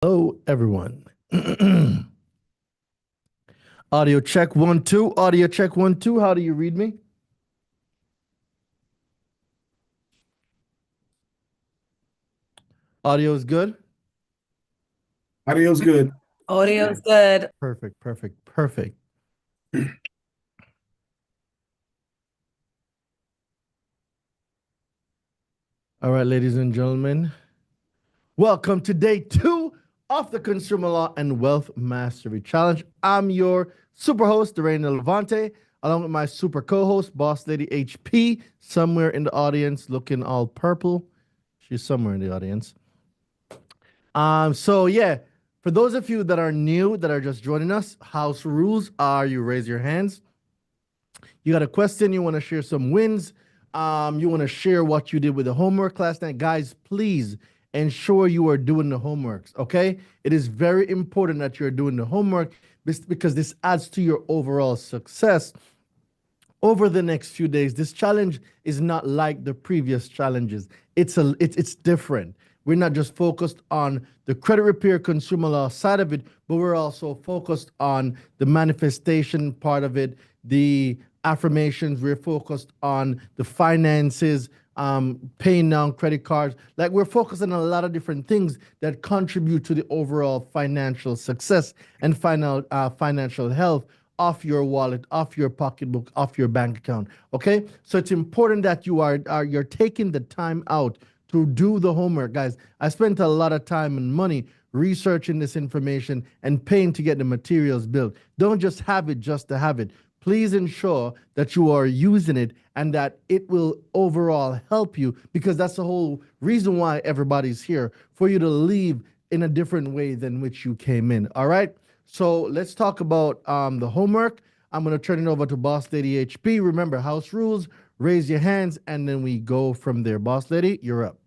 Hello, everyone. Audio check 1 2. Audio check 1 2. How do you read me? Audio is good. Audio's good. Audio's good. Perfect. Perfect. Perfect. All right, ladies and gentlemen, welcome to day 2 of the Consumer Law and Wealth Mastery Challenge. I'm your super host, Dorena Levante, along with my super co-host, Boss Lady HP, somewhere in the audience, looking all purple. She's somewhere in the audience. So yeah, for those of you that are new, that are just joining us, house rules are you raise your hands. You got a question, you want to share some wins, you want to share what you did with the homework last night. Guys, please ensure you are doing the homeworks, okay? It is very important that you're doing the homework because this adds to your overall success over the next few days. This challenge is not like the previous challenges. It's different. We're not just focused on the credit repair consumer law side of it, but we're also focused on the manifestation part of it, the affirmations. We're focused on the finances, paying down credit cards. Like, we're focused on a lot of different things that contribute to the overall financial success and financial health off your wallet, off your pocketbook, off your bank account. Okay, so it's important that you're taking the time out to do the homework, guys. I spent a lot of time and money researching this information and paying to get the materials built. Don't just have it just to have it. Please ensure that you are using it and that it will overall help you, because that's the whole reason why everybody's here, for you to leave in a different way than which you came in. All right. So let's talk about the homework. I'm going to turn it over to Boss Lady HP. Remember, house rules, raise your hands, and then we go from there. Boss Lady, you're up.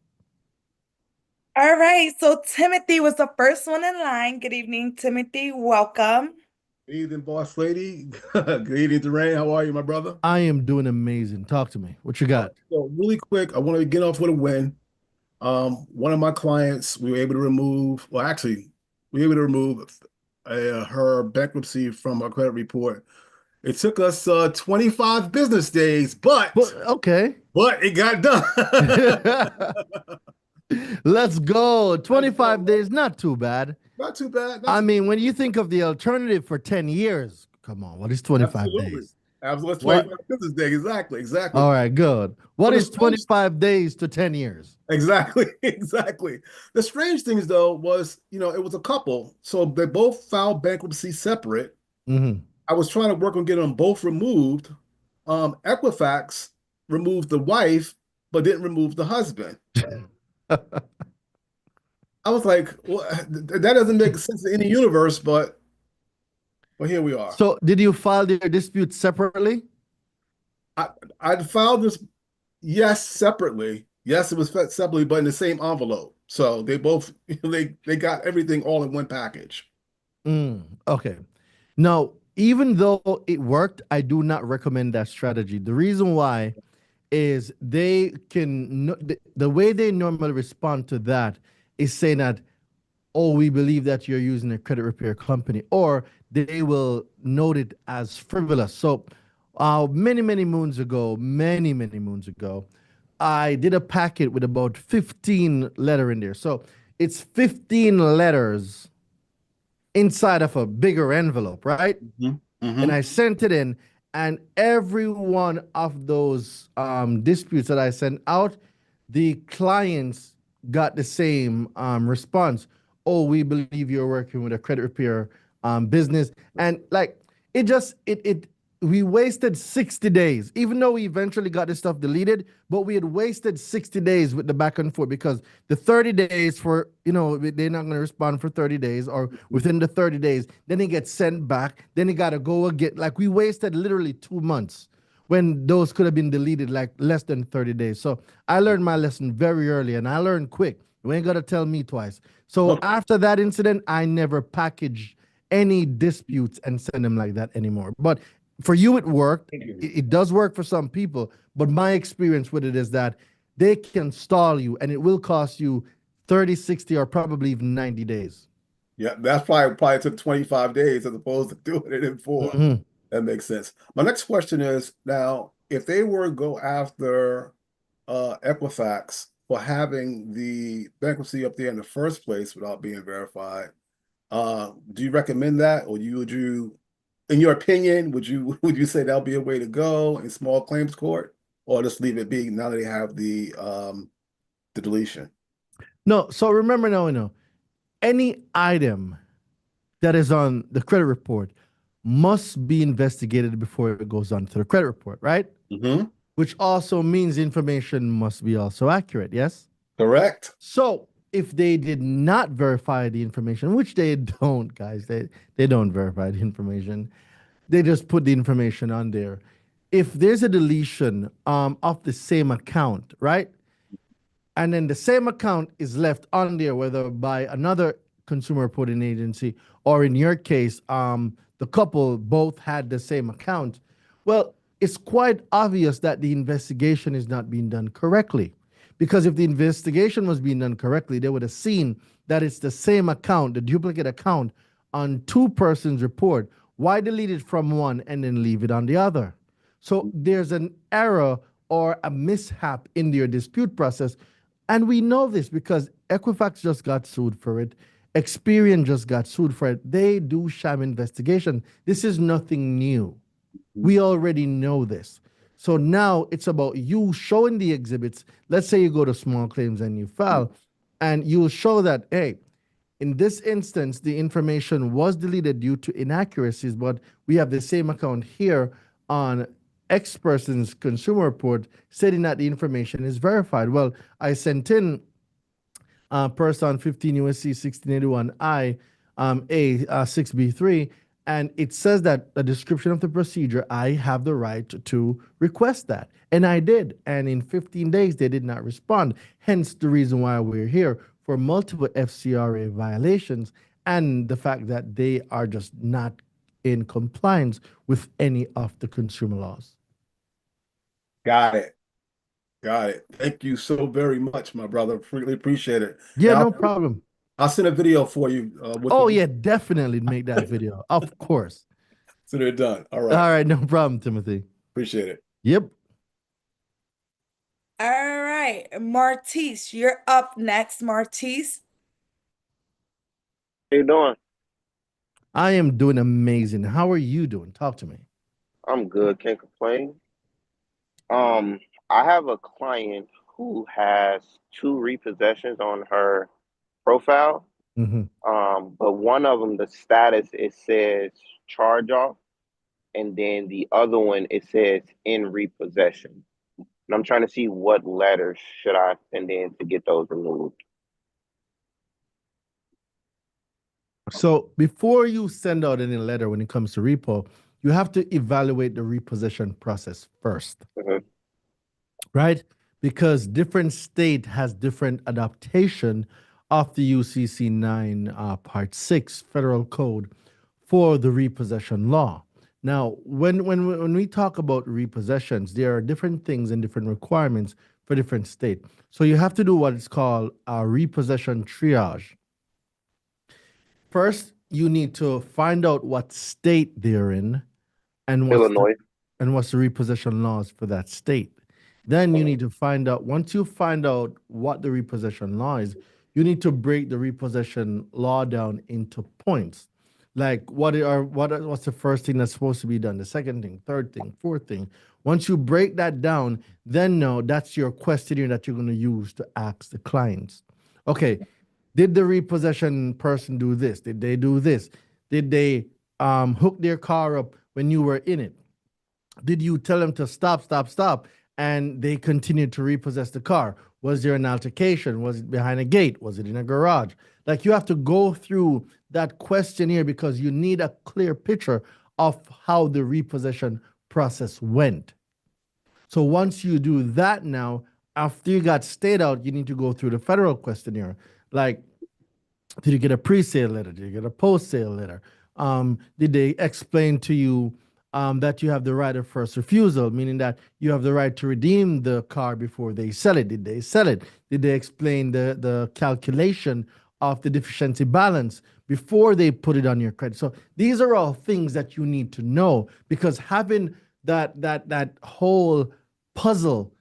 All right. So Timothy was the first one in line. Good evening, Timothy. Welcome. Good evening, boss lady. Good evening, Durain. How are you, my brother? I am doing amazing. Talk to me. What you got? So really quick, I want to get off with a win. One of my clients, we were able to remove, well, actually, we were able to remove her bankruptcy from our credit report. It took us 25 business days, but Okay. it got done. Let's go. 25 days, not too bad. Not too bad. I mean, when you think of the alternative for 10 years, come on, what is 25 Absolutely. days? Absolutely. What? 25 business days. Exactly. All right, good. What So the is strange 25 days to 10 years? Exactly, exactly. The strange things though was, it was a couple. So they both filed bankruptcy separate. Mm-hmm. I was trying to work on getting them both removed. Equifax removed the wife, but didn't remove the husband. I was like, well, that doesn't make sense in any universe, but here we are. So, did you file their dispute separately? I filed this, yes, separately. Yes, it was separately, but in the same envelope. So they both they got everything all in one package. Okay. Now, even though it worked, I do not recommend that strategy. The reason why is the way they normally respond to that is saying that, oh, we believe that you're using a credit repair company, or they will note it as frivolous. So, many moons ago, many moons ago, I did a packet with about 15 letter in there. So it's 15 letters inside of a bigger envelope, right? Mm-hmm. And Mm-hmm. I sent it in, and every one of those disputes that I sent out, the clients got the same response. Oh, we believe you're working with a credit repair business, and like it we wasted 60 days, even though we eventually got this stuff deleted, but we had wasted 60 days with the back and forth, because the 30 days for, they're not going to respond for 30 days, or within the 30 days, then it gets sent back, then it got to go again. Like, we wasted literally 2 months when those could have been deleted like less than 30 days. So I learned my lesson very early, and I learned quick. You ain't got to tell me twice. So Okay. after that incident, I never package any disputes and send them like that anymore. But for you, it worked. It does work for some people, but my experience with it is that they can stall you, and it will cost you 30, 60, or probably even 90 days. Yeah, that's probably took 25 days as opposed to doing it in 4. Mhm. That makes sense. My next question is now, if they were to go after Equifax for having the bankruptcy up there in the first place without being verified, do you recommend that, or in your opinion, would you say that'll be a way to go in small claims court, or just leave it be now that they have the deletion? No, so remember now, any item that is on the credit report must be investigated before it goes on to the credit report, right? Mm-hmm. Which also means information must be also accurate, yes? Correct. So if they did not verify the information, which they don't, guys, they don't verify the information. They just put the information on there. If there's a deletion of the same account, right? And then the same account is left on there, whether by another consumer reporting agency or in your case, the couple both had the same account. Well, it's quite obvious that the investigation is not being done correctly. Because if the investigation was being done correctly, they would have seen that it's the same account, the duplicate account, on two persons' report. Why delete it from one and then leave it on the other? So there's an error or a mishap in their dispute process. And we know this because Equifax just got sued for it. Experian just got sued for it. They do sham investigation. This is nothing new. We already know this. So now it's about you showing the exhibits. Let's say you go to small claims and you file, and you'll show that, hey, in this instance, the information was deleted due to inaccuracies, but we have the same account here on X person's consumer report stating that the information is verified. Well, I sent in person 15 USC 1681I A 6B3, and it says that a description of the procedure, I have the right to request that. And I did. And in 15 days, they did not respond. Hence the reason why we're here for multiple FCRA violations and the fact that they are just not in compliance with any of the consumer laws. Got it. Got it. Thank you so very much, my brother. Really appreciate it. Yeah, And no problem. I'll send a video for you with Oh, the yeah, definitely make that video. Of course. so they're done. All All right. right, no problem, Timothy. Appreciate it. Yep. All right, Martise, you're up next, Martise. How you doing? I am doing amazing. How are you doing? Talk to me. I'm good, can't complain. Um, I have a client who has two repossessions on her profile. Mm-hmm. But one of them, the status, it says charge off, and then the other one, it says in repossession. And I'm trying to see what letters should I send in to get those removed. So before you send out any letter when it comes to repo, you have to evaluate the repossession process first, Mhm. right? Because different state has different adaptation of the UCC 9 Part 6 Federal Code for the repossession law. Now, when we talk about repossessions, there are different things and different requirements for different state. So you have to do what is called a repossession triage. First, you need to find out what state they're in and Illinois. what's the repossession laws for that state. Then you need to find out, once you find out what the repossession law is, you need to break the repossession law down into points. Like what's the first thing that's supposed to be done, the second thing, third thing, fourth thing. Once you break that down, then no, that's your questionnaire that you're going to use to ask the clients. Okay, did the repossession person do this? Did they do this? Did they hook their car up when you were in it? Did you tell them to stop, stop, stop, and they continued to repossess the car? Was there an altercation? Was it behind a gate? Was it in a garage? Like you have to go through that questionnaire because you need a clear picture of how the repossession process went. So once you do that now, after you got stayed out, you need to go through the federal questionnaire. Like, did you get a pre-sale letter? Did you get a post-sale letter? Did they explain to you that you have the right of first refusal, meaning that you have the right to redeem the car before they sell it? Did they sell it? Did they explain the calculation of the deficiency balance? before they put it on your credit. So these are all things that you need to know, because having that whole puzzle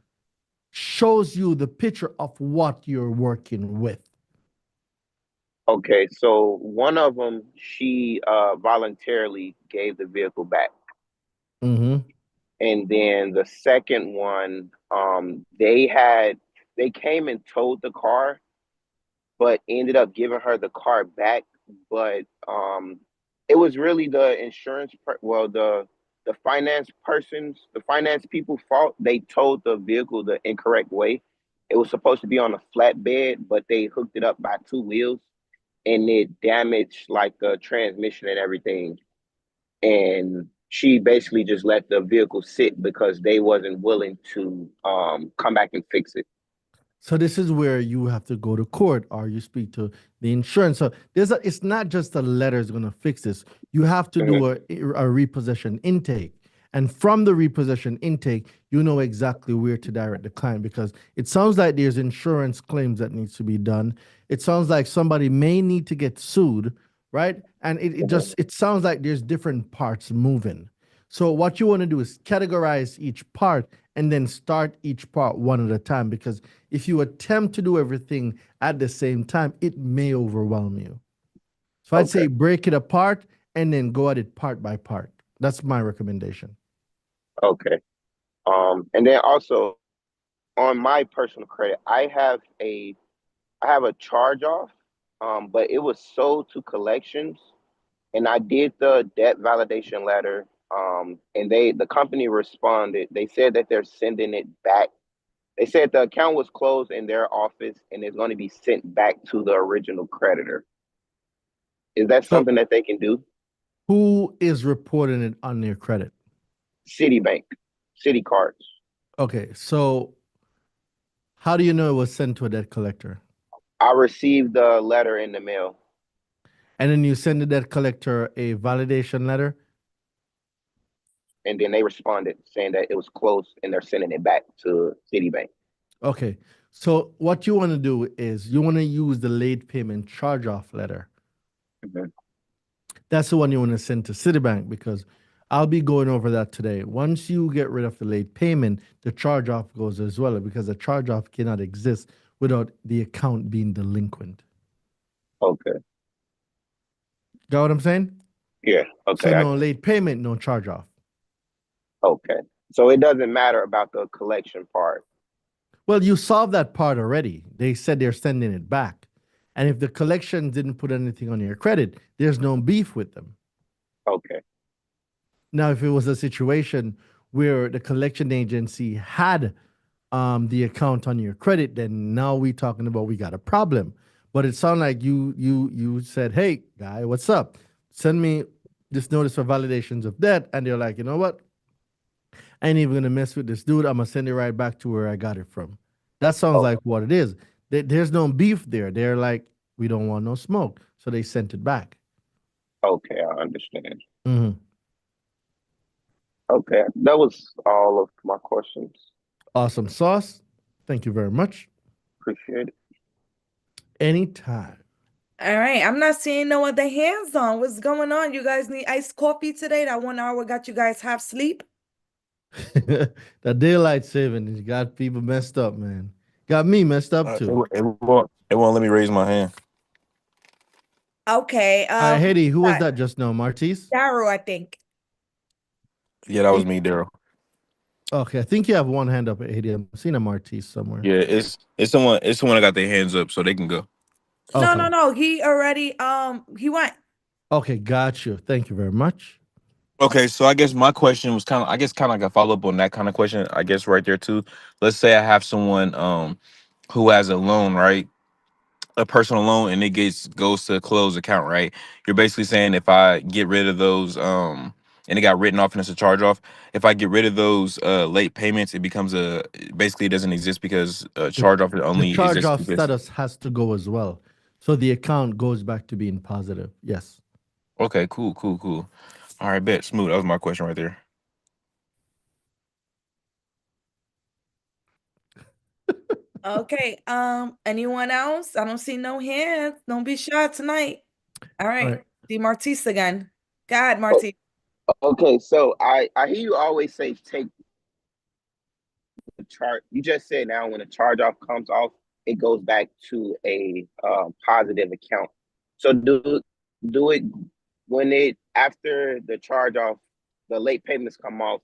shows you the picture of what you're working with. Okay, so one of them, she voluntarily gave the vehicle back. Mm-hmm. And then the second one, they came and towed the car, but ended up giving her the car back. But it was really the the finance people's fault. They towed the vehicle the incorrect way. It was supposed to be on a flatbed, but they hooked it up by two wheels, and it damaged like the transmission and everything. And she basically just let the vehicle sit because they wasn't willing to come back and fix it. So this is where you have to go to court or you speak to the insurance. So it's not just the letter is going to fix this. You have to do a repossession intake. And from the repossession intake, you know exactly where to direct the client, because it sounds like there's insurance claims that needs to be done. It sounds like somebody may need to get sued, right? And it sounds like there's different parts moving. So what you want to do is categorize each part and then start each part one at a time, because if you attempt to do everything at the same time, it may overwhelm you. So I'd say break it apart and then go at it part by part. That's my recommendation. Okay. And then also on my personal credit, I have a charge off, but it was sold to collections, and I did the debt validation letter. And the company responded. They said that they're sending it back. They said the account was closed in their office and it's going to be sent back to the original creditor. Is that So something that they can do? who is reporting it on their credit? Citibank, Citi cards. Okay, so how do you know it was sent to a debt collector? I received the letter in the mail. And then you send the debt collector a validation letter? And then they responded saying that it was closed and they're sending it back to Citibank. Okay. So what you want to do is you want to use the late payment charge off letter. Mm-hmm. That's the one you want to send to Citibank, because I'll be going over that today. Once you get rid of the late payment, the charge off goes as well, because the charge off cannot exist without the account being delinquent. Okay. Got what I'm saying? Yeah. So Okay. no late payment, no charge off. Okay. So it doesn't matter about the collection part. Well, you solved that part already. They said they're sending it back. And if the collection didn't put anything on your credit, there's no beef with them. Okay. Now, if it was a situation where the collection agency had the account on your credit, then now we talking about we got a problem. But it sounded like you said, "Hey, guy, what's up? Send me this notice for validations of debt," and they're like, "You know what? I ain't even gonna mess with this dude. I'm gonna send it right back to where I got it from." That sounds Oh, like what it is. There's no beef there. They're like, "We don't want no smoke," so they sent it back. okay. I understand. Mhm. Okay. That was all of my questions. Awesome sauce. Thank you very much. Appreciate it. Anytime. All right, I'm not seeing no other hands on. What's going on? You guys need iced coffee today? That 1 hour got you guys half sleep? That daylight saving got people messed up, man. Got me messed up too. It won't let me raise my hand. Okay, All right, who Haiti, who was that? that just now? Martise? Daryl, I think. Yeah, that was me, Daryl. Okay, I think you have one hand up, Haiti. I'm seeing a Martise somewhere. Yeah, it's someone that got their hands up so they can go. No, Okay. no. He already he went. Okay, got you. Thank you very much. Okay, so I guess my question was kind of like a follow up on that kind of question. I guess right there too. Let's say I have someone who has a loan, right? A personal loan, and it goes to a closed account, right? You're basically saying if I get rid of those and it got written off and it's a charge off, if I get rid of those late payments, it becomes basically it doesn't exist because The, charge off the only charge exists off because. status has to go as well. So the account goes back to being positive. Yes. Okay, cool. All right, bet smooth. That was my question right there. Okay, anyone else? I don't see no hands. Don't be shy tonight. All All right. right. D. Martise again. Go ahead, Oh, Martise. okay, so I hear you always say take the chart. You just said now when a charge off comes off, it goes back to a positive account. So do it when it after the charge off, the late payments come off.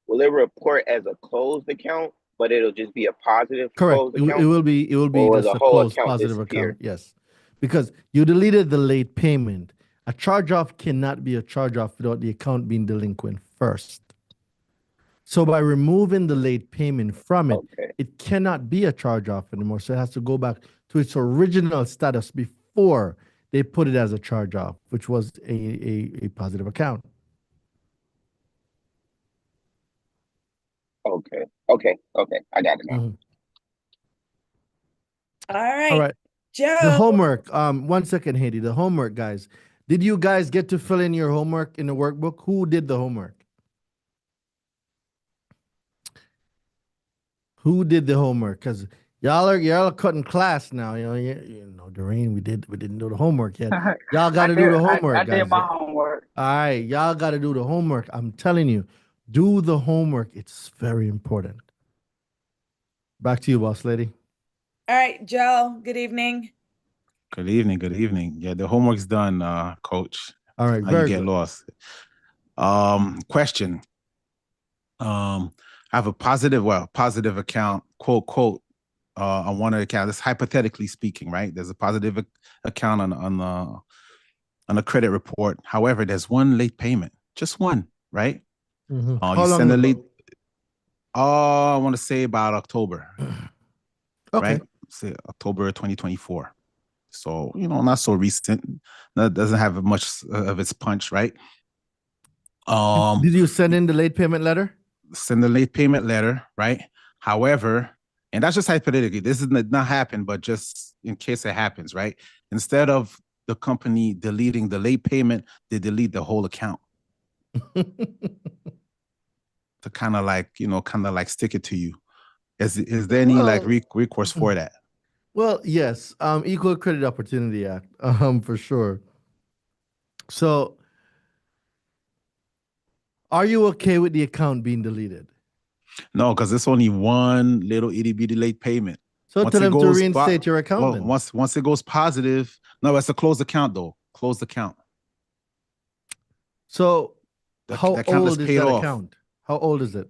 Will it report as a closed account, but it'll just be a positive Correct. closed It account, will be or will just the a whole closed account positive account. disappear? Yes, because you deleted the late payment. A charge off cannot be a charge off without the account being delinquent first. So by removing the late payment from it, Okay. it cannot be a charge off anymore. So it has to go back to its original status before they put it as a charge off, which was a positive account. Okay. Okay. Okay. I got it now. Mhm. All All right. right. The Joe. homework. 1 second, Haiti. The homework, guys. Did you guys get to fill in your homework in the workbook? Who did the homework? Who did the homework? Because y'all are cutting class now. Doreen, we didn't do the homework yet. Y'all got to do the homework, I did guys. my homework. All right, y'all got to do the homework. I'm telling you, do the homework. It's very important. Back to you, boss lady. All right, Joe. Good evening. Good evening. Good evening. Yeah, the homework's done, coach. All right, Now you very get good. lost. Question. I have a positive account, quote, on one of the accounts. This hypothetically speaking, right? There's a positive account on a credit report. However, there's one late payment, just one, right? How You long send a ago? late. I want to say about October, Okay. right? Say October 2024. So, not so recent. That doesn't have much of its punch, right? Did you send in the late payment letter? Send the late payment letter, right? However, and that's just hypothetically, this is not happen, but just in case it happens, right? Instead of the company deleting the late payment, they delete the whole account to kind of like stick it to you. Is there any like recourse for that? Well, yes. Equal Credit Opportunity Act, for sure. So, are you okay with the account being deleted? No, because it's only one little itty bitty late payment. So Once tell it them to goes reinstate your account then. once it goes positive, no, it's a closed account though. Closed account. So how The account is old is paid that off. account? How old is it?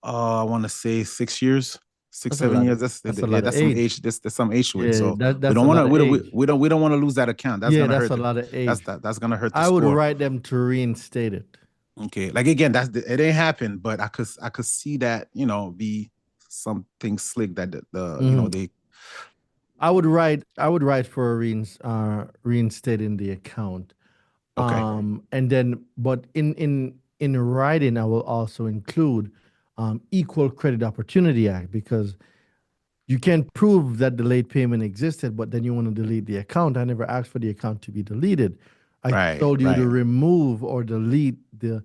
I want to say 6 years, That's a 7 lot years. of- that's a Yeah, lot of that's some age. age. There's some age to it. Yeah, So we that's don't a want lot to. of age. We don't want to lose that account. That's Yeah, gonna that's hurt. a lot of age. That's gonna hurt the I would score. write them to reinstate it. Okay, like again, it ain't happened, but I could see that be something slick that they. I would write for reinstating the account. Okay. And then, but in writing, I will also include Equal Credit Opportunity Act, because you can't prove that the late payment existed, but then you want to delete the account. I never asked for the account to be deleted. I told you to remove or delete the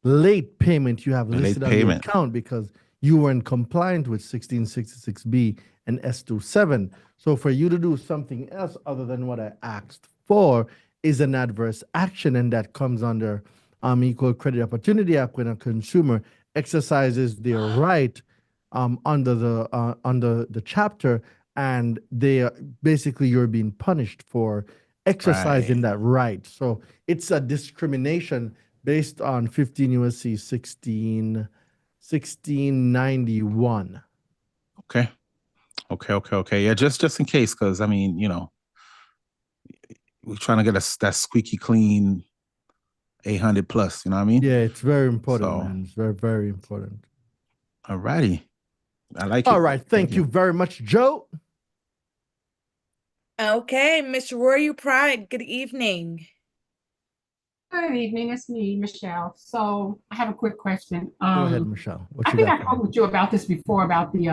late payment you have listed on the account because you weren't compliant with 1666B and S27. So for you to do something else other than what I asked for is an adverse action, and that comes under Equal Credit Opportunity Act when a consumer exercises their right under the chapter, and basically you're being punished for exercising that right. So it's a discrimination based on 15 USC 1691. Okay. Yeah, just in case, because I mean, we're trying to get that squeaky clean 800 plus. You know what I mean? Yeah, it's very important, man. It's very, very important. All righty. I like it. All right. Thank you very much, Joe. Okay, Miss Rory Pride, good evening. Good evening, it's me, Michelle. So I have a quick question. Go ahead, Michelle. What I you think got? I talked with you about this before about the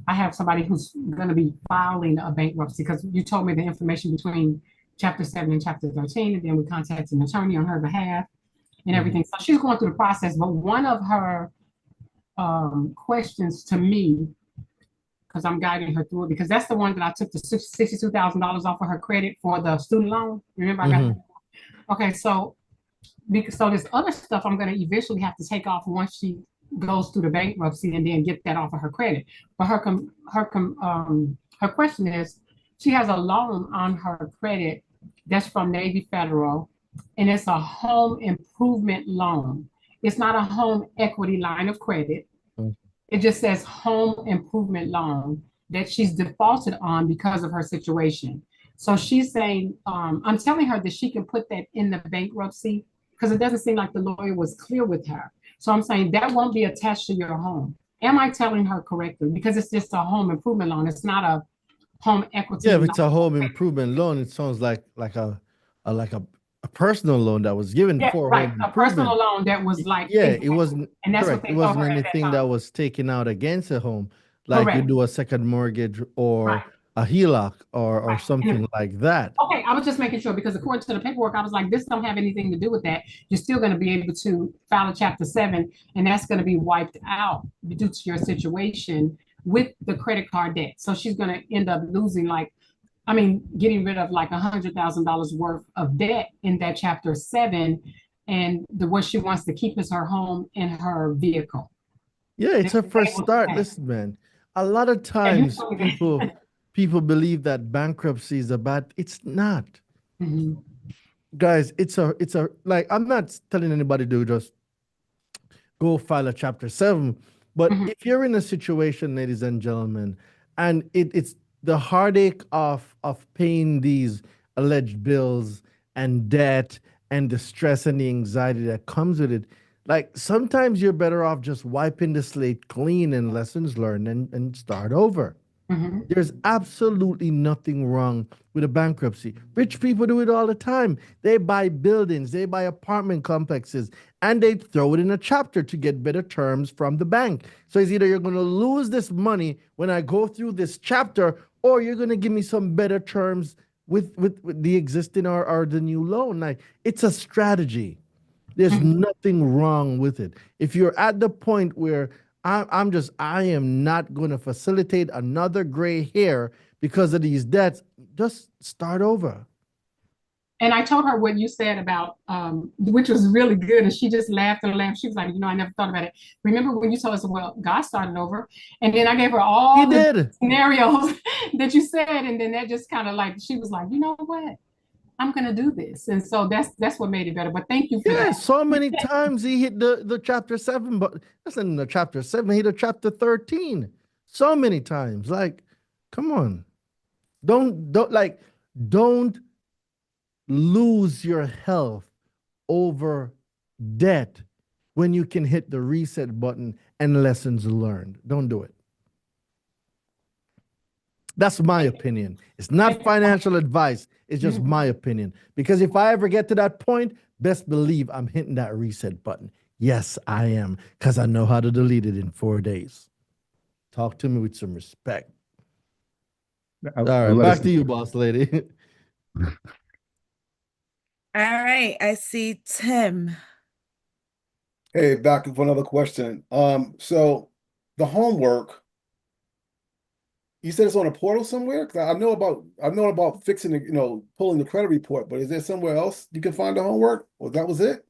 I have somebody who's going to be filing a bankruptcy because you told me the information between chapter 7 and chapter 13, and then we contacted an attorney on her behalf and everything. So she's going through the process, but one of her questions to me, because I'm guiding her through it, because that's the one that I took the $62,000 off of her credit for the student loan. Remember, I got Mhm. okay. So because so this other stuff I'm going to eventually have to take off once she goes through the bankruptcy and then get that off of her credit. But her question is, she has a loan on her credit that's from Navy Federal, and it's a home improvement loan. It's not a home equity line of credit. Mm. It just says home improvement loan that she's defaulted on because of her situation. So she's saying, I'm telling her that she can put that in the bankruptcy because it doesn't seem like the lawyer was clear with her. So I'm saying that won't be attached to your home. Am I telling her correctly? Because it's just a home improvement loan. It's not a home equity. Yeah, if it's a home improvement loan, it sounds like a personal loan that was given Yeah, for right. home A personal improvement. loan that was like, Yeah, it wasn't and that's what correct. they It told wasn't her at that anything that time. was taken out against a home, like you Correct. do a second mortgage or Right. a HELOC or Right. something like that. Okay, I was just making sure because according to the paperwork, I was like, this don't have anything to do with that. You're still going to be able to file a Chapter 7, and that's going to be wiped out due to your situation with the credit card debt. So she's going to end up losing getting rid of like $100,000 worth of debt in that Chapter 7, and what she wants to keep is her home and her vehicle. Yeah, it's a first start. Listen, man, a lot of times people believe that bankruptcy is a bad. It's not. Mhm. Guys, it's a like I'm not telling anybody to just go file a Chapter 7, but Mhm. if you're in a situation, ladies and gentlemen, and it's the heartache of paying these alleged bills and debt and the stress and the anxiety that comes with it, like sometimes you're better off just wiping the slate clean and lessons learned and start over. Mhm. There's absolutely nothing wrong with a bankruptcy. Rich people do it all the time. They buy buildings, they buy apartment complexes, and they throw it in a chapter to get better terms from the bank. So it's either you're going to lose this money when I go through this chapter, or you're going to give me some better terms with the existing or the new loan. Like it's a strategy. There's nothing wrong with it. If you're at the point where I am not going to facilitate another gray hair because of these debts, just start over. And I told her what you said about, which was really good. And she just laughed and laughed. She was like, I never thought about it. Remember when you told us, well, God started over. And then I gave her all the scenarios that you said. And then that just kind of like, she was like, you know what? I'm going to do this. And so that's what made it better. But thank you for that. So many times he hit the Chapter 7, but that's not in the Chapter 7, he hit a Chapter 13. So many times. Like, come on. Don't lose your health over debt when you can hit the reset button and lessons learned. Don't do it. That's my opinion. It's not financial advice. It's just my opinion. Because if I ever get to that point, best believe I'm hitting that reset button. Yes, I am, because I know how to delete it in 4 days. Talk to me with some respect. All right, back to you, boss lady. All right, I see Tim. Hey, back for another question. So the homework, you said it's on a portal somewhere? 'Cause I know about fixing the, pulling the credit report, but is there somewhere else you can find the homework? Or that was it?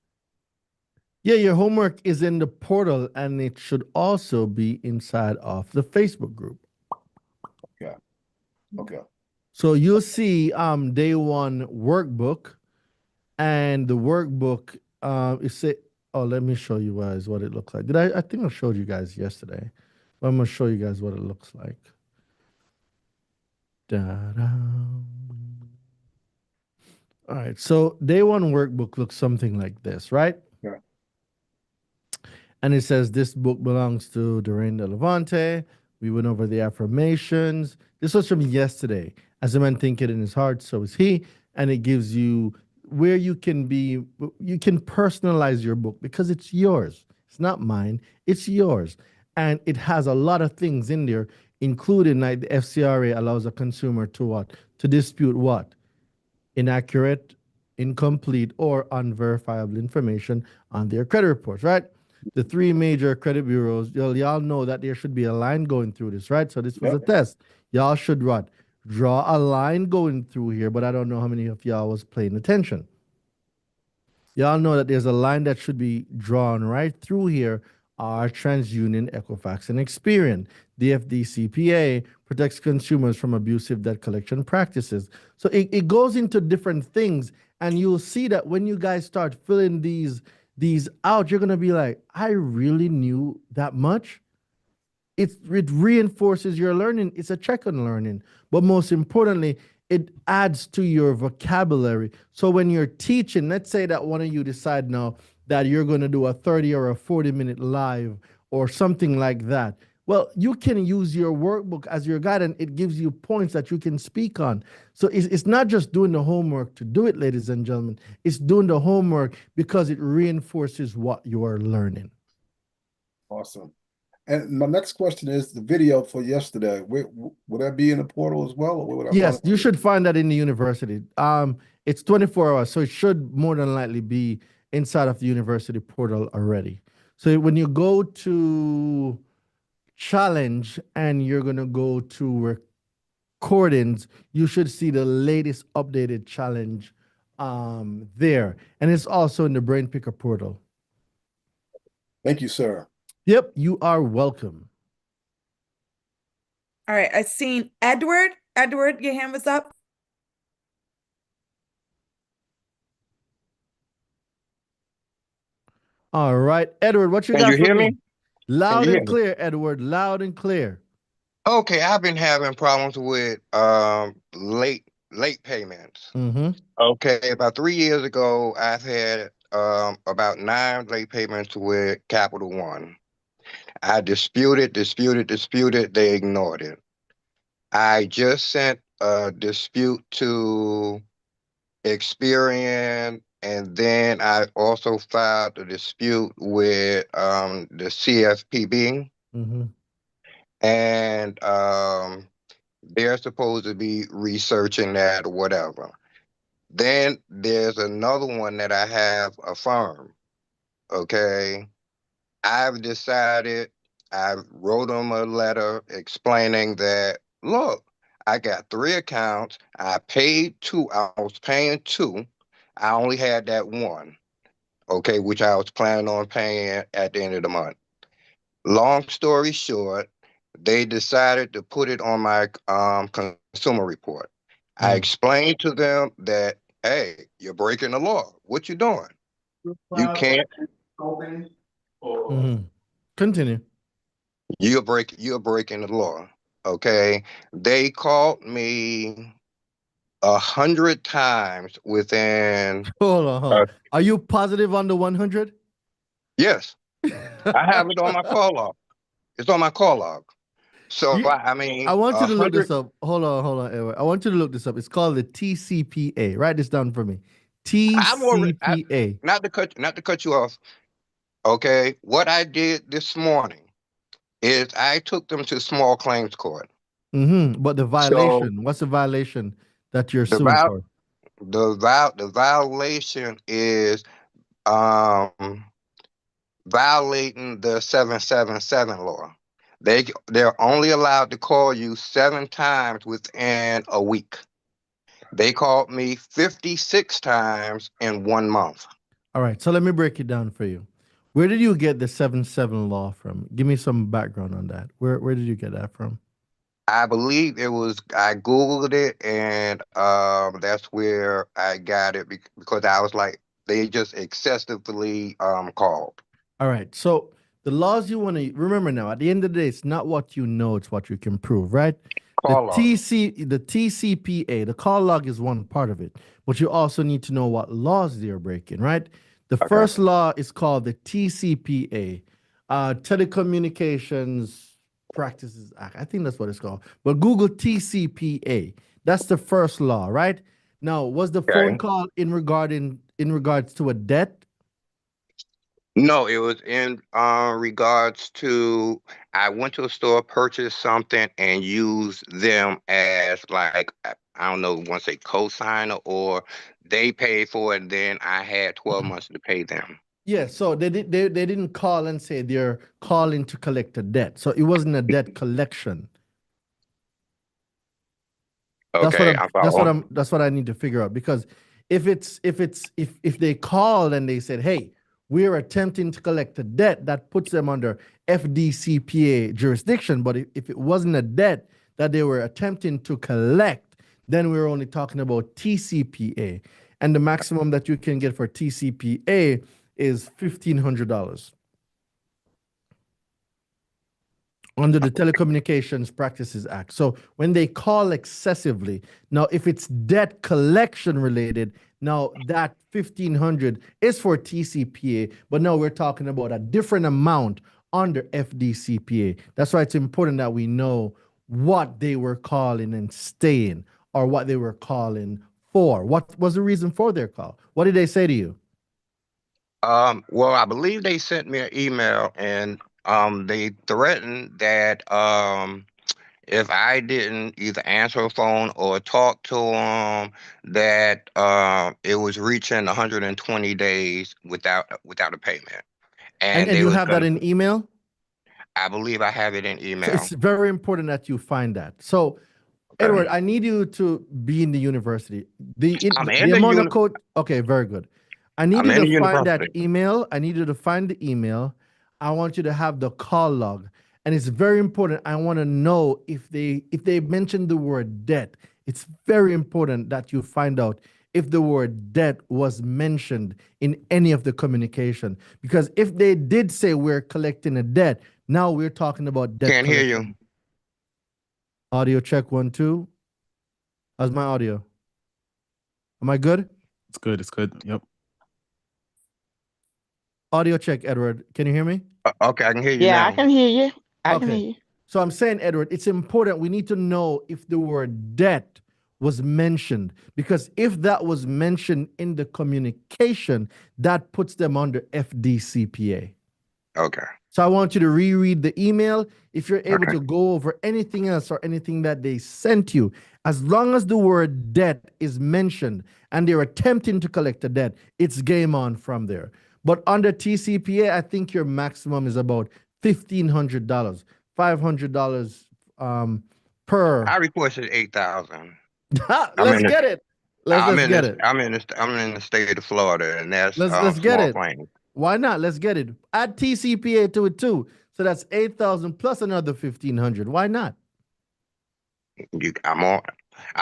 Yeah, your homework is in the portal, and it should also be inside of the Facebook group. Okay. Okay. So you'll see day one workbook, and the workbook let me show you guys what it looks like. I think I showed you guys yesterday. But I'm gonna show you guys what it looks like. Da-da. All right, so day one workbook looks something like this, right? Yeah. And it says this book belongs to Doreen De Levante. We went over the affirmations. This was from yesterday. As a man thinketh in his heart, so is he. And it gives you where you can personalize your book because it's yours. It's not mine. It's yours. And it has a lot of things in there, including like the FCRA allows a consumer to what? To dispute what? Inaccurate, incomplete, or unverifiable information on their credit reports, right? the three major credit bureaus, y'all know that there should be a line going through this, right? So this was a Yep. test. Y'all should what? Draw a line going through here, but I don't know how many of y'all was paying attention. Y'all know that there's a line that should be drawn right through here are TransUnion, Equifax, and Experian. The FDCPA protects consumers from abusive debt collection practices. So it goes into different things, and you'll see that when you guys start filling these out, you're gonna be like, I really knew that much. It reinforces your learning. It's a check on learning, but most importantly, it adds to your vocabulary. So when you're teaching, let's say that one of you decide now that you're going to do a 30 or a 40-minute live or something like that. Well, you can use your workbook as your guide, and it gives you points that you can speak on. So it's not just doing the homework to do it, ladies and gentlemen. It's doing the homework because it reinforces what you are learning. Awesome. And my next question is the video for yesterday. Would that be in the portal as well, or where would I Yes, find you it? should find that in the university. It's 24 hours, so it should more than likely be inside of the university portal already. So when you go to challenge and you're gonna go to recordings, you should see the latest updated challenge there. And it's also in the Brain Picker portal. Thank you, sir. Yep, you are welcome. All right, I seen Edward. Edward, your hand was up. All right, Edward, what you Can got you for hear me? me? Loud you hear and me? clear, Edward, loud and clear. Okay, I've been having problems with late payments. Mm-hmm. Okay, about 3 years ago, I've had about 9 late payments with Capital One. I disputed. They ignored it. I just sent a dispute to Experian, and then I also filed a dispute with the CFPB, Mm-hmm. and they're supposed to be researching that or whatever. Then there's another one that I have affirmed. Okay. I've decided, I wrote them a letter explaining that, look, I got 3 accounts. I paid 2. I was paying 2. I only had that one. Okay. Which I was planning on paying at the end of the month. Long story short, they decided to put it on my consumer report. I explained to them that, hey, you're breaking the law. What you doing? You can't. Mm-hmm. Continue. You're breaking the law. Okay. They called me 100 times within. Hold on, hold on. Are you positive on the 100? Yes, I have it on my call log. It's on my call log. So You- I mean, I want you to look 100. this up. Hold on, Edward. I want you to look this up. It's called the TCPA. Write this down for me. I'm already, TCPA. not to cut you off. Okay, what I did this morning is I took them to small claims court. Mm-hmm. But the So violation, what's the violation that you're the suing val for? the violation is um violating the 777 law. They're only allowed to call you 7 times within a week. They called me 56 times in 1 month. All right, so let me break it down for you. Where did you get the 7-7 law from? Give me some background on that. Where did you get that from? I believe it was, I Googled it, and that's where I got it because I was like, they just excessively called. All right, so the laws you want to remember now, at the end of the day, it's not what you know, it's what you can prove, right? The Call log. the TCPA, the call log is one part of it, but you also need to know what laws they are breaking, right? The Okay. first law is called the TCPA, Telecommunications Practices Act. I think that's what it's called. But Google TCPA. That's the first law, right? Now, was the phone Okay. call in regards to a debt? No, it was in regards to, I went to a store, purchased something, and used them as like, I don't know, want to say co-signer, or they paid for it, and then I had 12 months to pay them. Yeah, so they didn't call and say they're calling to collect a debt. So it wasn't a debt collection. Okay, I'm following. That's what I need to figure out, because if they called and they said, "Hey, we're attempting to collect a debt," that puts them under FDCPA jurisdiction. But if it wasn't a debt that they were attempting to collect, then we're only talking about TCPA, and the maximum that you can get for TCPA is $1,500 under the Telecommunications Practices Act. So when they call excessively, now if it's debt collection related, now that 1,500 is for TCPA, but now we're talking about a different amount under FDCPA. That's why it's important that we know what they were calling and staying, or what they were calling for. What was the reason for their call? What did they say to you? Well, I believe they sent me an email and they threatened that if I didn't either answer the phone or talk to them, that it was reaching 120 days without a payment, and And they you was have that gonna. in email? I believe I have it in So email. it's very important that you find that. So, Okay. Edward, I need you to be in the university. I'm The in the amount of uni- code. Okay, very good. I need I'm you in to the find that university. email. I need you to find the email. I want you to have the call log, and it's very important. I want to know if they mention the word debt. It's very important that you find out if the word debt was mentioned in any of the communication. Because if they did say we're collecting a debt, now we're talking about debt Can't hear you. collection. Audio check 1 2. How's my audio? Am I good? It's good. It's good. Yep. Audio check, Edward. Can you hear me? Okay, I can hear you Yeah, I now. can hear you. I can Okay. hear you. So I'm saying, Edward, it's important. We need to know if the word debt was mentioned, because if that was mentioned in the communication, that puts them under FDCPA. Okay. So I want you to reread the email. If you're able Okay. to go over anything else or anything that they sent you, as long as the word debt is mentioned and they're attempting to collect a debt, it's game on from there. But under TCPA, I think your maximum is about $1,500, $500 per. I requested 8,000. Let's get it. Let's get it. I'm in the state of Florida, and that's Let's get small it. claims. Why not? Let's get it. Add TCPA to it too. So that's 8,000 plus another 1,500. Why not? I'm on.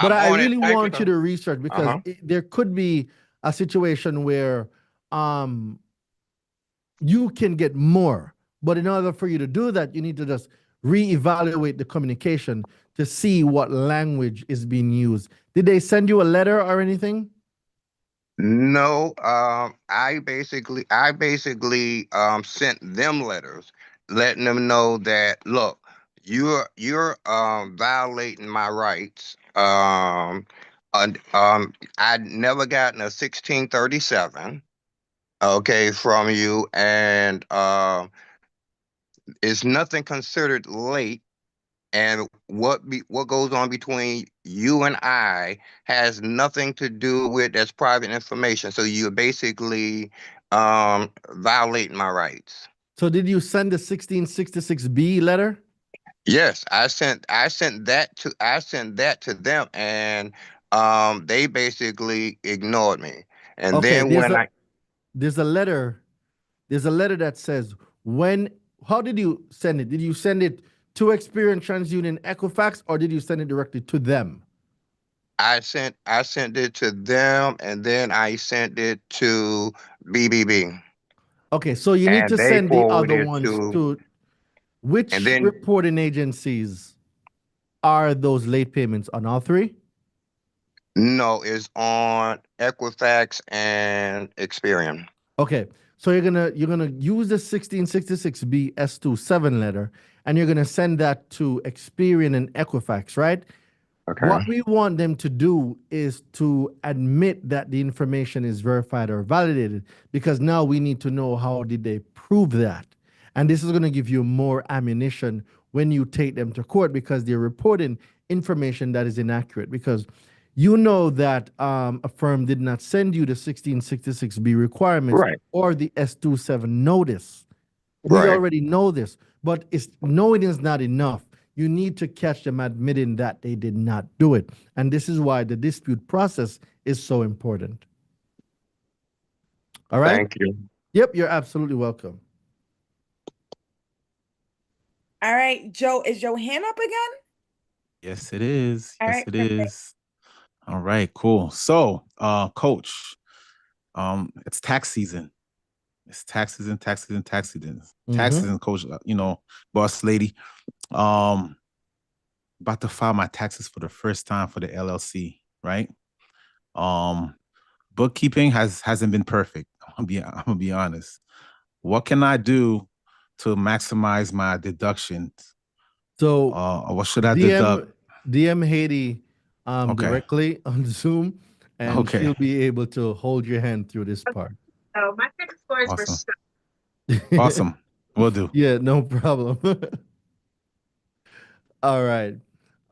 But I'm I on it. really Thank you, want you though. to research, because there could be a situation where um you can get more. But in order for you to do that, you need to just reevaluate the communication to see what language is being used. Did they send you a letter or anything? No, I basically sent them letters letting them know that, look, you're violating my rights. And, I never gotten a 1637, okay, from you, and it's nothing considered late. And what goes on between you and I has nothing to do with that's private information. So you're basically violating my rights. So did you send the 1666B letter? Yes, I sent that to them, and they basically ignored me. And Okay, then when I there's a letter. There's a letter that says when. How did you send it? Did you send it to Experian, TransUnion, Equifax, or did you send it directly to them? I sent it to them, and then I sent it to BBB, Okay, so you need and to they send the other forwarded ones to, to and which then reporting agencies are those late payments on? All three? no, it's on Equifax and Experian. Okay, so you're gonna use the 1666B S27 letter, and you're gonna send that to Experian and Equifax, right? What Okay. we want them to do is to admit that the information is verified or validated, because now we need to know how did they prove that. And this is going to give you more ammunition when you take them to court, because they're reporting information that is inaccurate. Because you know that a firm did not send you the 1666B requirements Right. or the S27 notice. We Right. already know this, but knowing is not enough. You need to catch them admitting that they did not do it. And this is why the dispute process is so important. All right? Thank you. Yep, you're absolutely welcome. All right, Joe, is your hand up again? Yes, it is. All Yes, right, it perfect. is. All right, cool. So, coach, it's tax season. It's tax season, tax season, tax season. Tax season, coach, boss lady. About to file my taxes for the first time for the LLC, right? Bookkeeping hasn't been perfect. I'm gonna be honest. What can I do to maximize my deductions? So what should I deduct? DM Haiti Okay. directly on Zoom, and Okay. she'll be able to hold your hand through this part. So my tech scores were Awesome. so Awesome. Will do. Yeah, no problem. All right.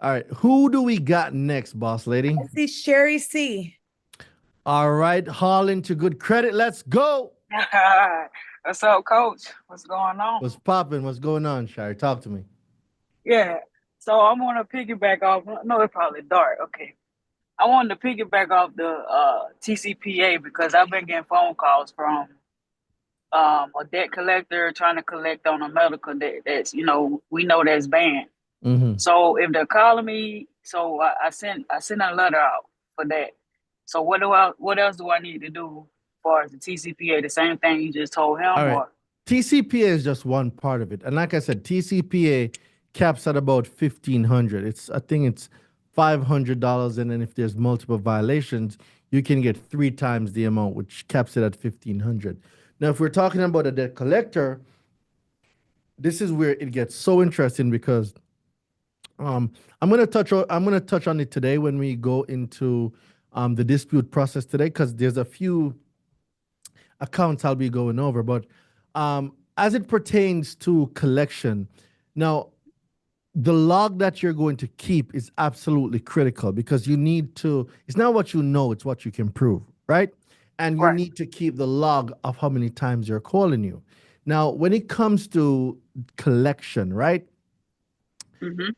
All right. Who do we got next, boss lady? I see Sherry C. All right. Haul into good credit. Let's go. What's up, coach? What's going on? What's popping? What's going on, Shari? Talk to me. Yeah. So I'm gonna piggyback off. No, it's probably dark. Okay. I wanted to piggyback off the TCPA because I've been getting phone calls from a debt collector trying to collect on a medical debt that's we know that's banned. So if they're calling me, so I sent a letter out for that. So what else do I need to do as far as the TCPA? The same thing you just told him, All right. or TCPA is just one part of it, and like I said, TCPA caps at about $1,500. I think it's $500, and then if there's multiple violations, you can get 3 times the amount, which caps it at $1,500. Now, if we're talking about a debt collector, this is where it gets so interesting because I'm gonna touch on it today when we go into the dispute process today, because there's a few accounts I'll be going over. But as it pertains to collection, now the log that you're going to keep is absolutely critical because you need to, it's not what you know, it's what you can prove, right? And you Right. need to keep the log of how many times they're calling you. Now, when it comes to collection, right? Mhm.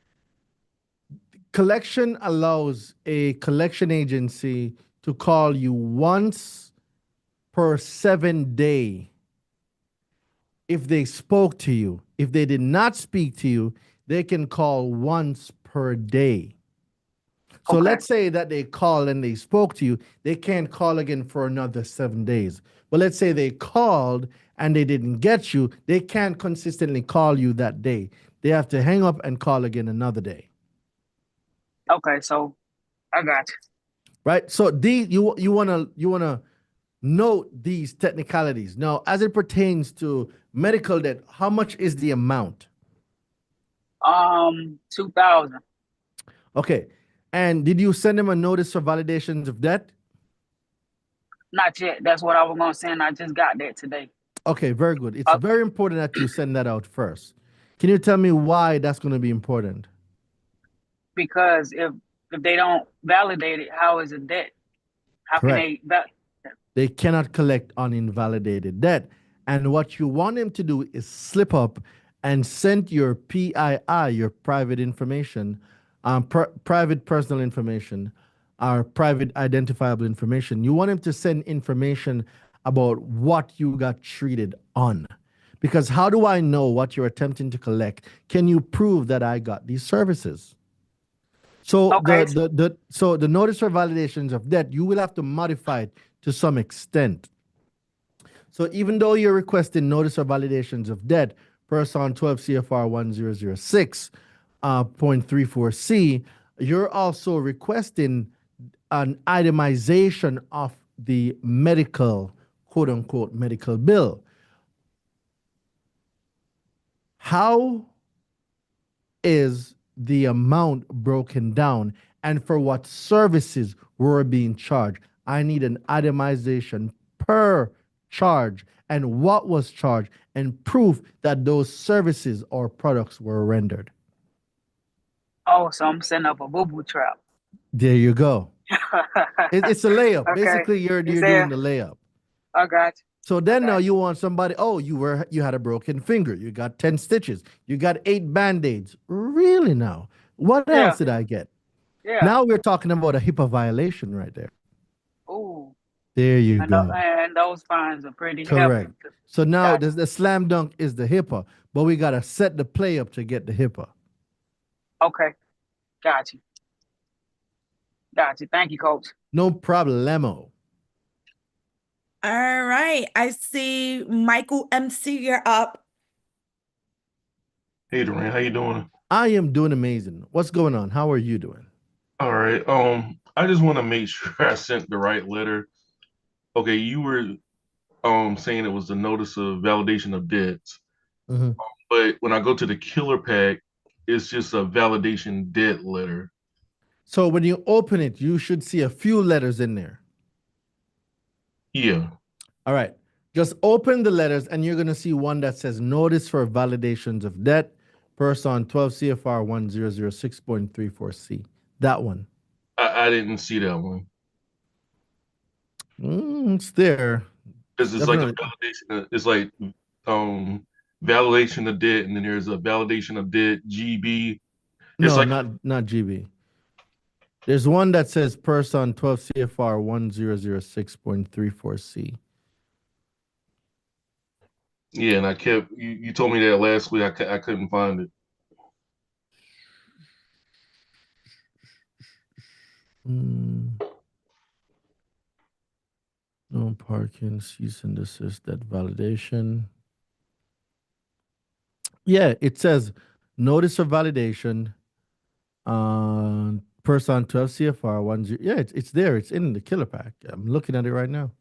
Collection allows a collection agency to call you once per 7 day if they spoke to you. If they did not speak to you, they can call once per day. So Okay. let's say that they called and they spoke to you, they can't call again for another 7 days. But let's say they called and they didn't get you, they can't consistently call you that day. They have to hang up and call again another day. Okay, so I got you. Right? So you wanna note these technicalities. Now, as it pertains to medical debt, how much is the amount? 2,000. Okay. And did you send them a notice for validations of debt? Not yet. That's what I was gonna send. I just got that today. Okay, very good. It's very important that you send that out first. Can you tell me why that's going to be important? Because if they don't validate it, how is it debt? How Correct. can they They cannot collect on invalidated debt. And what you want them to do is slip up and send your PII, your private information, private personal information, or private identifiable information. You want them to send information about what you got treated on. Because how do I know what you're attempting to collect? Can you prove that I got these services? So Okay. the notice for validations of debt, you will have to modify it to some extent. So even though you're requesting notice of validations of debt, per on 12 CFR 1006.34C, you're also requesting an itemization of the medical, quote unquote, medical bill. How is the amount broken down and for what services were being charged? I need an itemization per charge and what was charged and proof that those services or products were rendered. Oh, so I'm setting up a boo-boo trap. There you go. It's a layup. Okay. Basically, you're Is doing there? the layup. I got you. So then now Okay. you want somebody, oh, you had a broken finger. You got 10 stitches. You got 8 band-aids. Really now? What Yeah. else did I get? Yeah. Now we're talking about a HIPAA violation right there. Ooh. There you go. And those fines are pretty Correct. hefty. So now Gotcha. the slam dunk is the HIPAA, but we got to set the play up to get the HIPAA. Okay. Got you. Got you. Thank you, Coach. No problemo. All right. I see Michael MC, you're up. Hey Duran, how you doing? I am doing amazing. What's going on? How are you doing? All right. I just want to make sure I sent the right letter. Okay, you were saying it was the notice of validation of debts, Mhm. but when I go to the killer pack, it's just a validation debt letter. So when you open it, you should see a few letters in there. Yeah. All right. Just open the letters and you're going to see one that says notice for validations of debt, person 12 CFR 1006.34C. That one. I didn't see that one. It's there. This is like a Definitely. validation. It's like validation of debt, and then there's a validation of debt GB. It's No, like not GB. There's one that says person 12 CFR 1006.34C. yeah, and I kept you told me that last week. I couldn't find it. No parking, cease and desist, that validation. Yeah, it says notice of validation, person 12 CFR 10. Yeah, it's there. It's in the killer pack. I'm looking at it right now.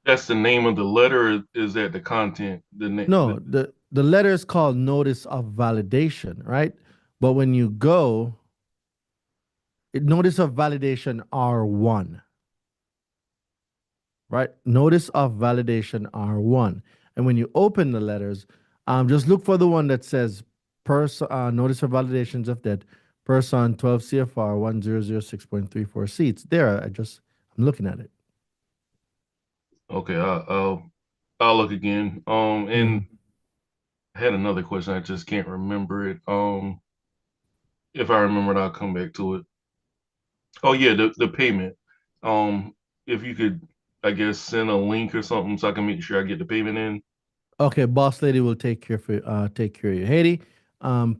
That's the name of the letter. Or is that the content? No, the letter is called notice of validation, right? But when you go, notice of validation R1, right? Notice of validation R1. And when you open the letters, just look for the one that says notice of validations of debt, person 12 CFR 1006.34C. It's there. I'm looking at it. Okay, I'll look again. And I had another question. I just can't remember it. If I remember it, I'll come back to it. Oh yeah, the payment. If you could, I guess, send a link or something so I can make sure I get the payment in. Okay, boss lady will take care of you. Haiti,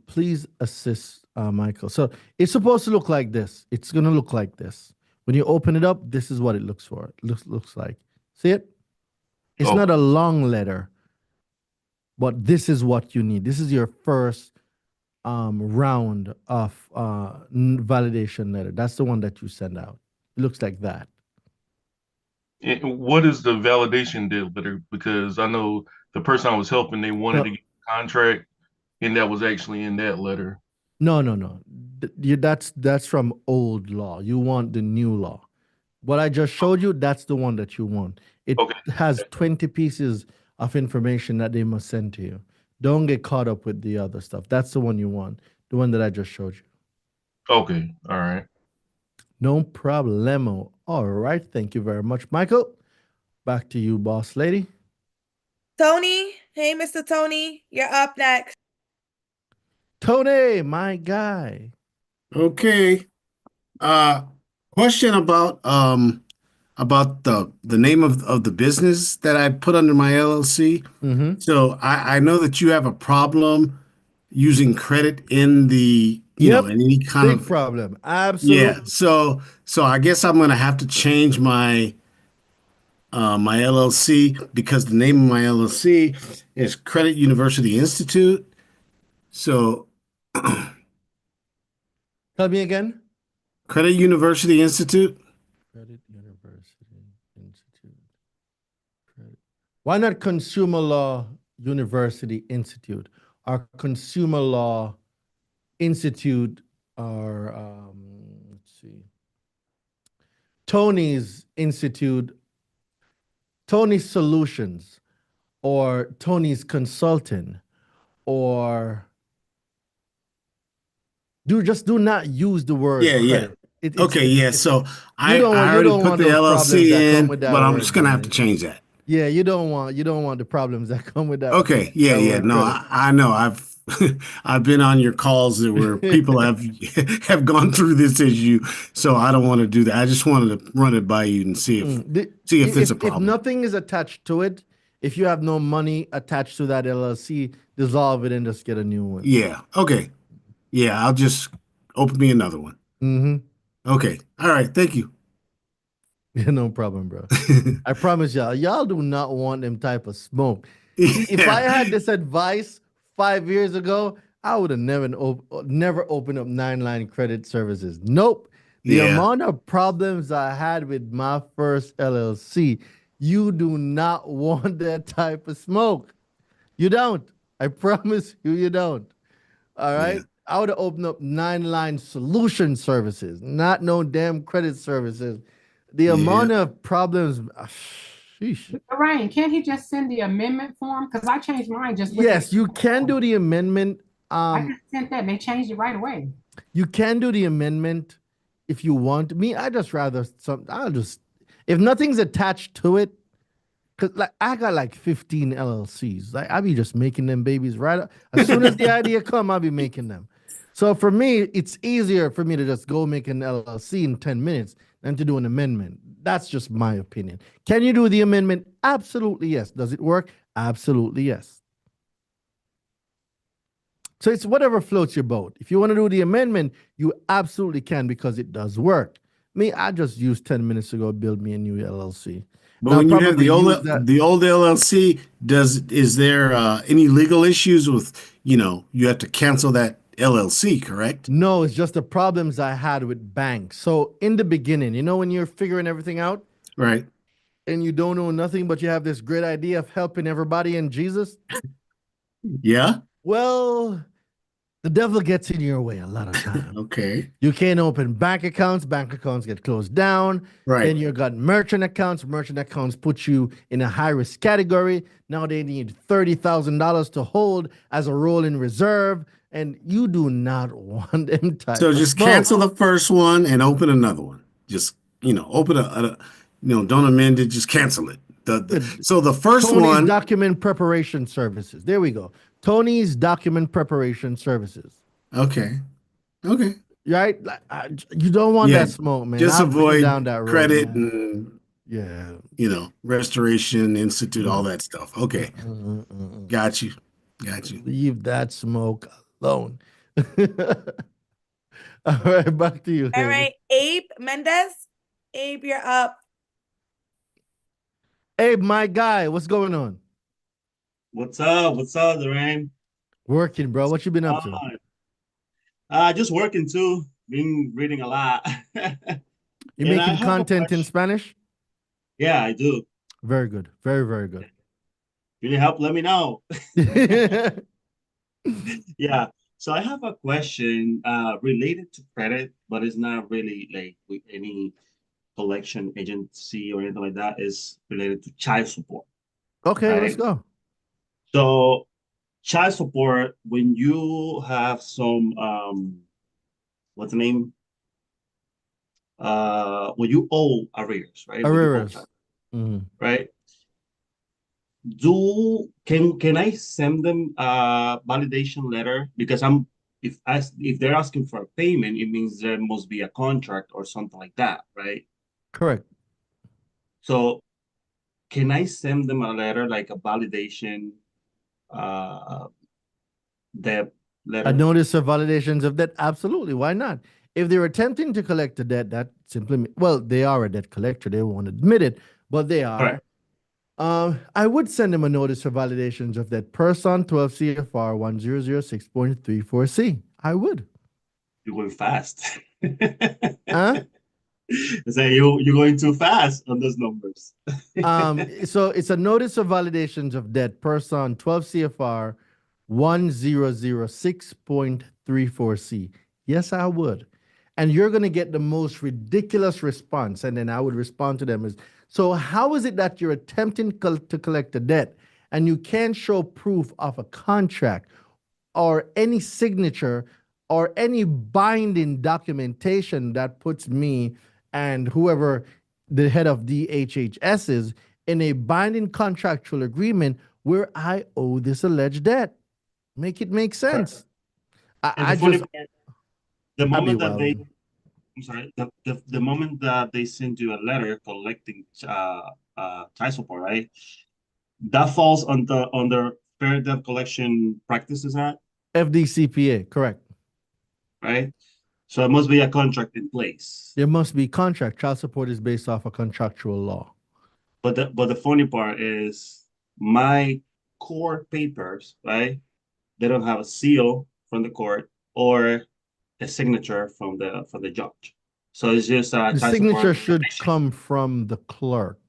please assist Michael. So it's supposed to look like this. It's gonna look like this. When you open it up, this is what it looks for. Looks like. See it? It's not a long letter, but this is what you need. This is your first round of validation letter. That's the one that you send out. It looks like that. What is the validation deal letter? Because I know the person I was helping, they wanted to get a contract, and that was actually in that letter. No. That's from old law. You want the new law. What I just showed you, that's the one that you want. It has 20 pieces of information that they must send to you. Don't get caught up with the other stuff. That's the one you want, the one that I just showed you. Okay, all right. No problemo. All right, thank you very much, Michael. Back to you, boss lady. Tony, hey, Mr. Tony, you're up next. Tony, my guy. Okay. Question about the name of the business that I put under my LLC. So I know that you have a problem using credit in the in any kind big of problem. Absolutely. Yeah. So I guess I'm gonna have to change my my LLC because the name of my LLC is Credit University Institute. So tell me again. Credit University Institute. Credit University Institute. Why not Consumer Law University Institute or Consumer Law Institute or let's see, Tony's Institute, Tony's Solutions, or Tony's Consulting, or do not use the word credit. Okay, yeah. So you I you already don't put want the those problems LLC that come in, with that but I'm word, just gonna have to man. change that. Yeah, you don't want the problems that come with that Okay, yeah, that yeah. word No, credit. I know. I've been on your calls where people have gone through this issue, so I don't want to do that. I just wanted to run it by you and see if it's a If problem. nothing is attached to it, if you have no money attached to that LLC, dissolve it and just get a new one. Yeah. Okay. Yeah, I'll just open me another one. Mm-hmm. Okay. All right. Thank you. Yeah, no problem, bro. I promise y'all do not want them type of smoke. See, if I had this advice 5 years ago, I would have never opened up 9-line credit services. Nope. The Yeah. amount of problems I had with my first LLC, you do not want that type of smoke. You don't. I promise you, you don't. All Yeah. right. I would have opened up 9-line solution services, not no damn credit services. The Yeah. amount of problems, sheesh. Ryan, can't he just send the amendment form? Because I changed mine just with Yes, you can do the amendment. I just sent that and they changed it right away. You can do the amendment if you want. Me, I just rather I'll just if nothing's attached to it, because like I got like 15 LLCs. Like I be just making them babies as soon as the idea come, I'll be making them. So for me, it's easier for me to just go make an LLC in 10 minutes than to do an amendment. That's just my opinion. Can you do the amendment? Absolutely yes. Does it work? Absolutely yes. So it's whatever floats your boat. If you want to do the amendment, you absolutely can because it does work. Me, I just used 10 minutes ago to build me a new LLC. But Now, when you have probably use the old LLC, is there any legal issues with, you have to cancel that LLC, correct? No, it's just the problems I had with banks. So in the beginning, when you're figuring everything out Right. and you don't know nothing, but you have this great idea of helping everybody in Jesus. Yeah. Well, the devil gets in your way a lot of times. Okay. You can't open bank accounts get closed down. Right. Then you got merchant accounts put you in a high risk category. Now they need $30,000 to hold as a rolling reserve, and you do not want them type So of just smoke. cancel the first one and open another one. Just, open don't amend it, just cancel it. So the first Tony's one. document preparation services. There we go. Tony's document preparation services. Okay. Okay. Right? You don't want that smoke, man. Just I've been down avoid that road, credit man. and Restoration Institute, all that stuff. Okay. Got you. Leave that smoke alone. All right, back to you. All right, Abe Mendez. Abe, you're up. Abe, my guy, what's going on? What's up? What's up, Lorraine? Working, bro. What you been up to? Just working too. Been reading a lot. You making content in Spanish? Yeah, I do. Very good. Very, very good. You need help? Let me know. Yeah. So I have a question related to credit, but it's not really like with any collection agency or anything like that. It's related to child support. Okay, right? let's go. So child support, when you have some what's the name? When you owe arrears, right? Arrears. Right? Can I send them a validation letter? Because if they're asking for a payment, it means there must be a contract or something like that, right? Correct. So can I send them a letter, like a validation debt letter? A notice of validations of debt? Absolutely. Why not? If they're attempting to collect a debt, that simply, they are a debt collector. They won't admit it, but they are. Right. I would send them a notice of validations of debt per Son 12 CFR 1006.34C. I would. You're going fast. Huh? Say you're going too fast on those numbers. So it's a notice of validations of debt per Son 12 CFR 1006.34C. Yes, I would. And you're going to get the most ridiculous response. And then I would respond to them as, so how is it that you're attempting to collect a debt and you can't show proof of a contract or any signature or any binding documentation that puts me and whoever the head of DHHS is in a binding contractual agreement where I owe this alleged debt. Make it make sense. And I the funny just, part, the I'd be moment that wild. I'm sorry, the moment that they send you a letter collecting child support, right? That falls under Fair Debt Collection Practices Act, FDCPA, correct. right? So it must be a contract in place. There must be contract. Child support is based off a contractual law. But the funny part is my court papers, right? They don't have a seal from the court or a signature from the judge. So it's just a The child support signature should information come from the clerk.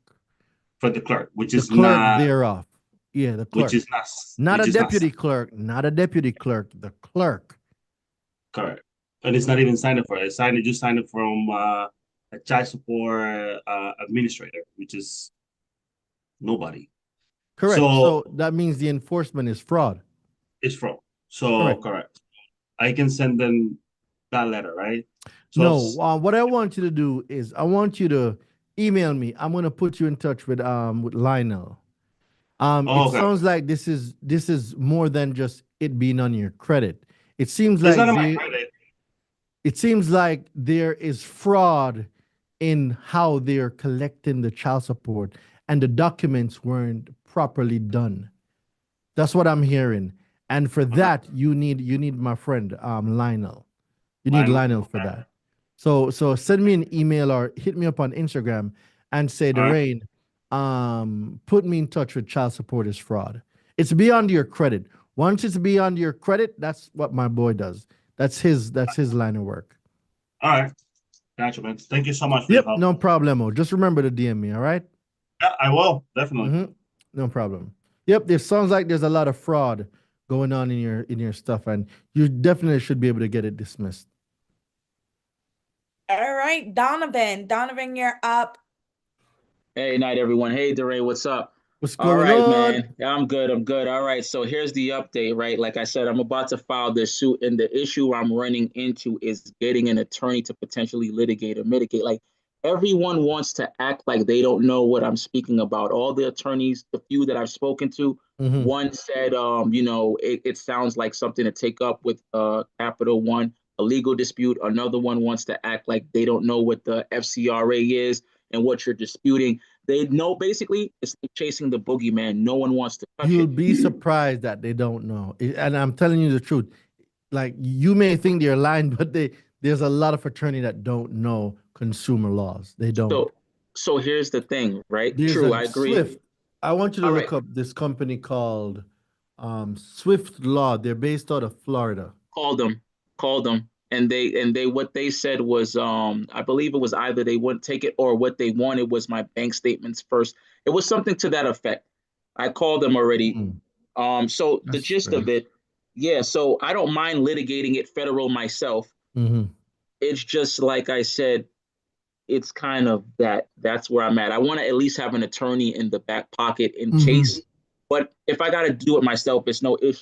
for the clerk, which The is clerk not thereof. Yeah, the which clerk. is not Not a which is not deputy clerk, not a deputy clerk, the clerk. correct. And it's not even signed up for it. It's signed, just signed up from a child support administrator, which is nobody. Correct. So So that means the enforcement is fraud. it's fraud. So Correct. correct. I can send them that letter, right? So No, what I want you to do is I want you to email me. I'm gonna put you in touch with Lionel. It okay. sounds like this is more than just it being on your credit. It seems It's like not on my credit. it seems like there is fraud in how they're collecting the child support and the documents weren't properly done. That's what I'm hearing. And for that, you need my friend Lionel. You need Lionel for okay. that. So send me an email or hit me up on Instagram and say, All right. Darain, put me in touch with child support is fraud. It's beyond your credit. Once it's beyond your credit, that's what my boy does. That's his line of work. All right. Gotcha, man. Thank you so much for your Yep, help. no problemo. Just remember to DM me, all right? Yeah, I will, definitely. No problem. Yep, it sounds like there's a lot of fraud going on in your stuff, and you definitely should be able to get it dismissed. All right, Donovan. Donovan, you're up. Hey, night, everyone. Hey, DeRay, what's up? What's All going right, on? man. Yeah, I'm good. I'm good. All right. So here's the update, right? Like I said, I'm about to file this suit, and the issue I'm running into is getting an attorney to potentially litigate or mitigate. Like everyone wants to act like they don't know what I'm speaking about. All the attorneys, the few that I've spoken to, one said, it sounds like something to take up with Capital One, a legal dispute. Another one wants to act like they don't know what the FCRA is and what you're disputing. They know basically it's chasing the boogeyman. No one wants to touch You'll it. be surprised that they don't know. And I'm telling you the truth. Like you may think they're lying, but there's a lot of attorney that don't know consumer laws. They don't. So here's the thing, right? There's True, a I agree. Swift. I want you to All look right. up this company called Swift Law. They're based out of Florida. Called them. And they what they said was I believe it was either they wouldn't take it or what they wanted was my bank statements first. It was something to that effect. I called them already. So the gist of it, yeah, so I don't mind litigating it federal myself. It's just like I said, it's kind of that's where I'm at. I want to at least have an attorney in the back pocket in case. But if I got to do it myself, it's no issue.